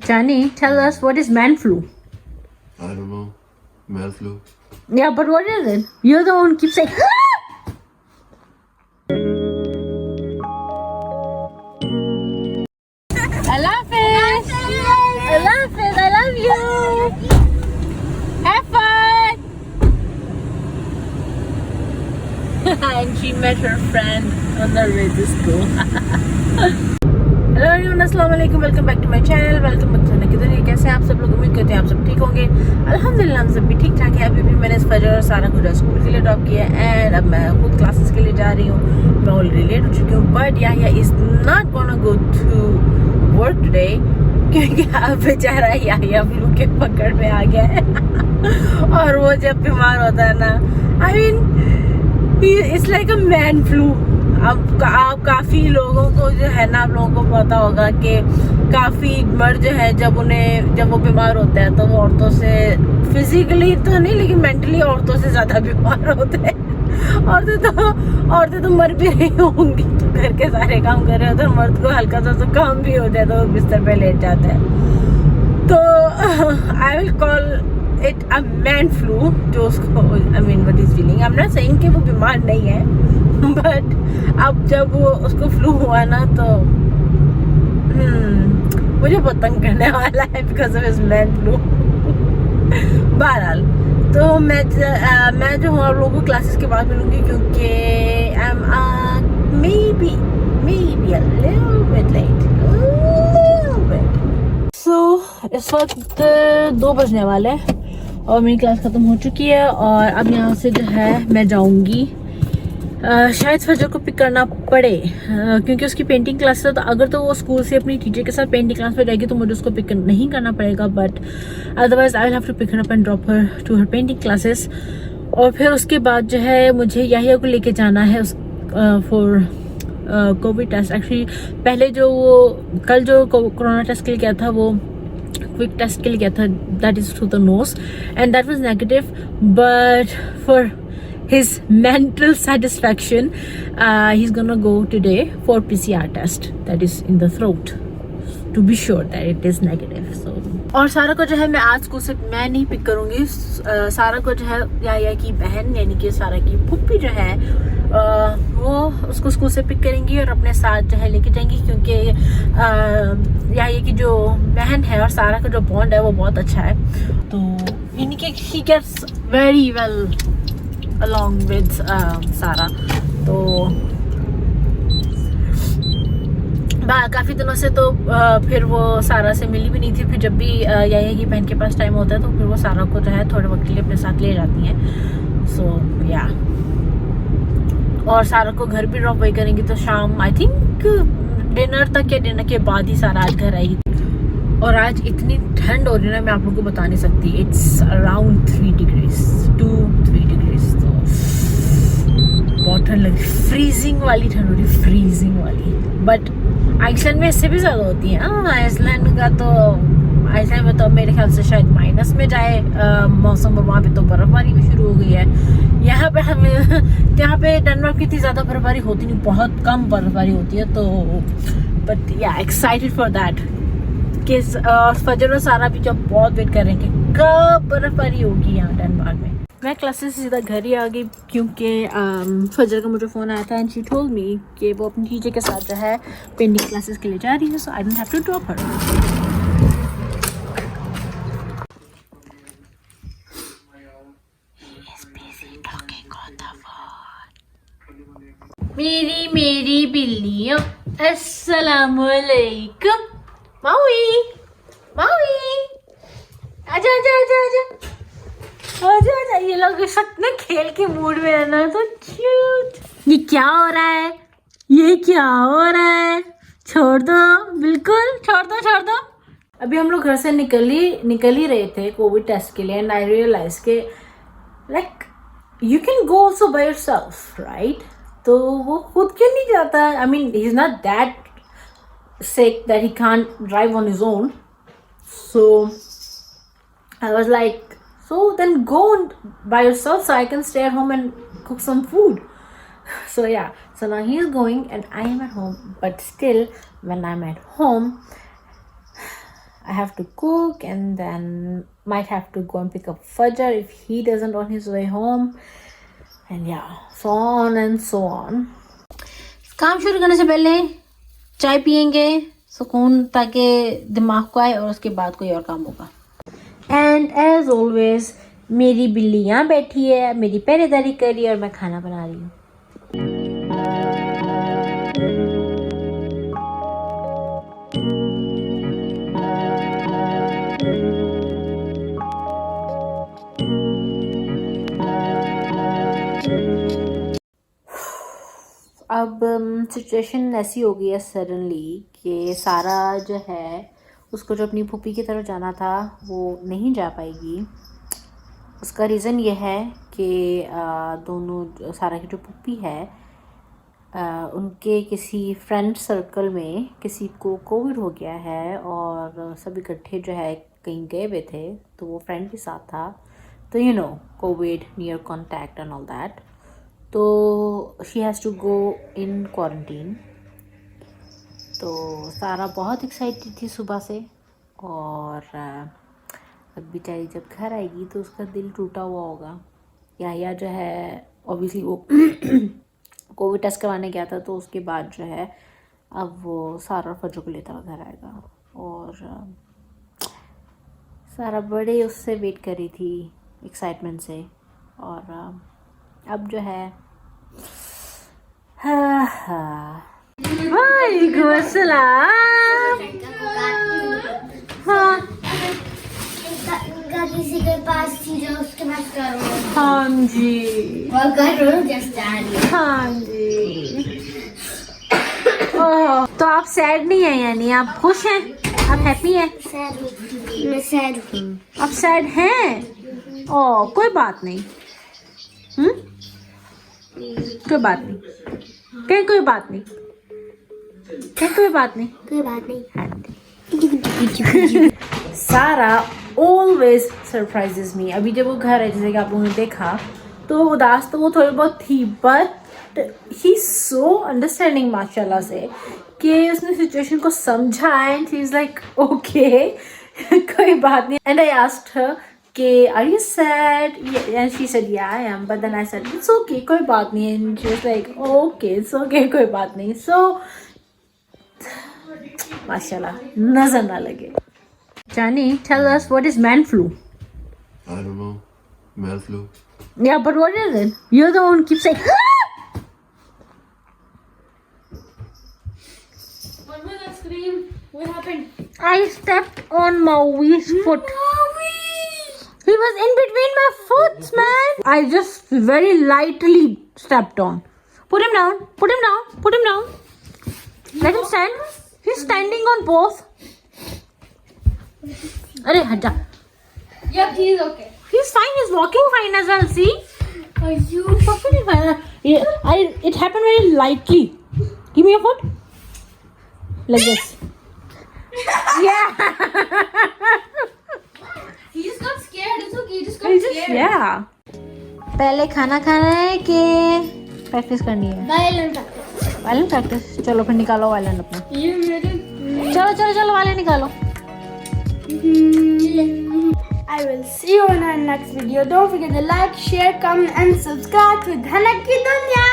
Johnny, tell us what is man flu? I don't know. Male flu. Yeah, but what is it? You're the one who keeps saying. I love it. I love it. I love you. Have fun. And she met her friend on the way to school. Hello everyone, अस्सलाम वालेकुम, welcome back to my channel, welcome back to किधर है। कैसे हैं आप सब लोग? उम्मीद करते हैं आप सब ठीक होंगे। अल्हम्दुलिल्लाह हम सब भी ठीक ठाक है। अभी भी मैंने फजर और सारा को स्कूल के लिए ड्रॉप किया एंड अब मैं खुद क्लासेस के लिए जा रही हूँ। मैं ऑलरेडी लेट हो चुकी हूँ, but Yahiya is not gonna go to work today क्योंकि अब बेचारा याहिया फ्लू के पकड़ में आ गया है। और वो जब बीमार होता है ना, I mean it's like a man flu. अब आप काफ़ी लोगों को जो है ना, आप लोगों को पता होगा कि काफ़ी मर्द जो है जब वो बीमार होते हैं तो वो औरतों से फिजिकली तो नहीं लेकिन मेंटली औरतों से ज़्यादा बीमार होते हैं। औरतें तो मर भी रही होंगी तो घर के सारे काम कर रहे होते हैं, मर्द को हल्का सा काम भी होता है तो वो बिस्तर पे लेट जाता है। तो I will call it a man flu जो उसको I mean what is feeling. I am not saying कि वो बीमार नहीं है, बट अब जब वो उसको फ्लू हुआ ना तो मुझे बहुत तंग करने वाला है because of his man flu. बहरहाल तो मैं जो हूँ आप लोगों को क्लासेस के बाद मिलूंगी क्योंकि I am maybe a little bit late, so इस वक्त 2 बजने वाले हैं और मेरी क्लास ख़त्म हो चुकी है और अब यहाँ से जो है मैं जाऊँगी। शायद फजर को पिक करना पड़े क्योंकि उसकी पेंटिंग क्लास है, तो अगर तो वो स्कूल से अपनी टीचर के साथ पेंटिंग क्लास में जाएगी तो मुझे उसको पिक नहीं करना पड़ेगा, but otherwise I will have to pick her up and drop her to her painting classes. और फिर उसके बाद जो है मुझे याहिया को लेके जाना है फॉर कोविड टेस्ट। एक्चुअली पहले जो वो कल जो कोरोना टेस्ट के लिए गया था वो क्विक टेस्ट के लिए गया था, that is through the nose and that was negative, but for his mental satisfaction he's gonna go today for PCR test that is in the throat to be sure that it is negative. So और सारा को जो है मैं आज school से मैं नहीं पिक करूंगी। सारा को जो है याहिया की बहन यानी कि सारा की फूफी जो है वो उसको स्कूल से पिक करेंगी और अपने साथ जो है लेके जाएंगी क्योंकि याहिया की जो बहन है और सारा का जो बॉन्ड है वो बहुत अच्छा है। तो इनके she gets very well along with सारा। तो काफ़ी दिनों से तो फिर वो सारा से मिली भी नहीं थी। फिर जब भी याहिया की बहन के पास टाइम होता है तो फिर वो सारा को जो है थोड़े वक्त के लिए अपने साथ ले जाती हैं। सो या और सारा को घर भी ड्रॉप वही करेंगी तो शाम आई थिंक डिनर तक या डिनर के बाद ही सारा आज घर आएगी। और आज इतनी ठंड हो रही है ना, मैं आप लोगों को बता नहीं सकती। इट्स अराउंड 3 डिग्रीज 2-3 डिग्रीज, तो बहुत ठंड लगी, फ्रीजिंग वाली ठंड हो रही, फ्रीजिंग वाली। बट आइसलैंड में इससे भी ज़्यादा होती है। आइसलैंड का तो आइसलैंड में तो मेरे ख्याल से शायद माइनस में जाए मौसम, और वहाँ पे तो बर्फबारी भी शुरू हो गई है। यहाँ पे डेनमार्क की इतनी ज़्यादा बर्फबारी होती नहीं, बहुत कम बर्फबारी होती है। तो बट या एक्साइटेड फॉर दैट कि फजर और सारा भी जब बहुत वेट कर रहे हैं कि कब बर्फबारी होगी यहाँ डेनमार्क में। मैं क्लासेस से सीधा घर ही आ गई क्योंकि फजर का मुझे फ़ोन आया था एंड शी टोल्ड मी कि वो अपनी टीचर के साथ जो है पेंटिंग क्लासेस के लिए जा रही है, so I don't have to drop her. मेरी बिल्लियों अस्सलामुअलैकुम। मावी आजा आजा आजा आजा आजा आजा। ये लोग सच में खेल के मूड में रहना तो क्यूट। ये क्या हो रहा है? ये क्या हो रहा है? छोड़ दो, बिल्कुल छोड़ दो। अभी हम लोग घर से निकल ही रहे थे कोविड टेस्ट के लिए एंड आई रियलाइज के like you can go also by yourself right. तो वो खुद क्यों नहीं जाता? I mean he is not that sick that he can't drive on his own, so I was like, so then go by yourself so I can stay at home and cook some food. So yeah, so now he is going and I am at home, but still when I'm at home I have to cook and then might have to go and pick up Fajr if he doesn't on his way home. And yeah, so on and so on. काम शुरू करने से पहले चाय पियेंगे सुकून ताकि दिमाग को आए और उसके बाद कोई और काम होगा. एंड एज ऑलवेज मेरी बिल्ली यहाँ बैठी है, मेरी पहरेदारी कर रही है और मैं खाना बना रही हूँ. अब सिचुएशन ऐसी हो गई है सडनली कि सारा जो है उसको जो अपनी फूफी की तरफ जाना था वो नहीं जा पाएगी. उसका रीज़न ये है कि दोनों सारा की जो फूफी है उनके किसी फ्रेंड सर्कल में किसी को कोविड हो गया है और सब इकट्ठे जो है कहीं गए हुए थे तो वो फ्रेंड के साथ था. तो you know covid near contact and all that. तो she has to go in quarantine. तो सारा बहुत एक्साइटेड थी सुबह से और अब बेचारी जब घर आएगी तो उसका दिल टूटा हुआ होगा. या जो है ऑब्वियसली वो कोविड टेस्ट करवाने गया था तो उसके बाद जो है अब वो सारा फजर को लेता हुआ घर आएगा. और सारा बड़े उससे वेट कर रही थी एक्साइटमेंट से. और अब जो है वालेकुम अस्सलाम. हाँ किसी के पास थी जो उसके पास करो. हाँ जी और करो जस्ट आ रही है. हाँ जी. ओह, तो आप सैड नहीं है यानी आप खुश हैं, आप हैप्पी हैं? मैं सैड हूँ. आप सैड हैं? ओह कोई बात नहीं. कोई बात नहीं. कहीं कोई बात नहीं. कहीं कोई बात नहीं. कोई बात नहीं. सारा ऑलवेज सरप्राइजेस मी. अभी जब वो घर है जैसे कि आप लोगों ने देखा तो उदास तो वो थोड़ी बहुत थी बट ही सो अंडरस्टैंडिंग माशाल्लाह से कि उसने सिचुएशन को समझा and she is like okay कोई बात नहीं. एंड आई आस्क्ड हर कि are you sad and she said yeah I am but then I said it's okay कोई बात नहीं. And she was like okay it's okay कोई बात नहीं. सो माशाल्लाह नजर ना लगे. Johnny, tell us what is man flu? I don't know. Male flu. Yeah, but what is it? You're the one who keeps saying. What was that scream? What happened? I stepped on Maui's foot. He was in between my foot, man. I just very lightly stepped on. Put him down. Put him down. Put him down. Let him stand. He's standing on both. अरे हट जा. Yep, he's okay. He's fine. He's walking fine as well. See? Are you? Perfectly fine. It happened very lightly. Give me your foot. Like this. Yeah. He just got scared. It's okay. He just got scared. Yeah. पहले खाना खाना है कि practice करनी है? Violent. Violin practice. चलो फिर निकालो वायलिन अपना. You made it. चलो वायलिन निकालो. I will see you in our next video. Don't forget to like, share, comment and subscribe to Dhanak Ki Dunya.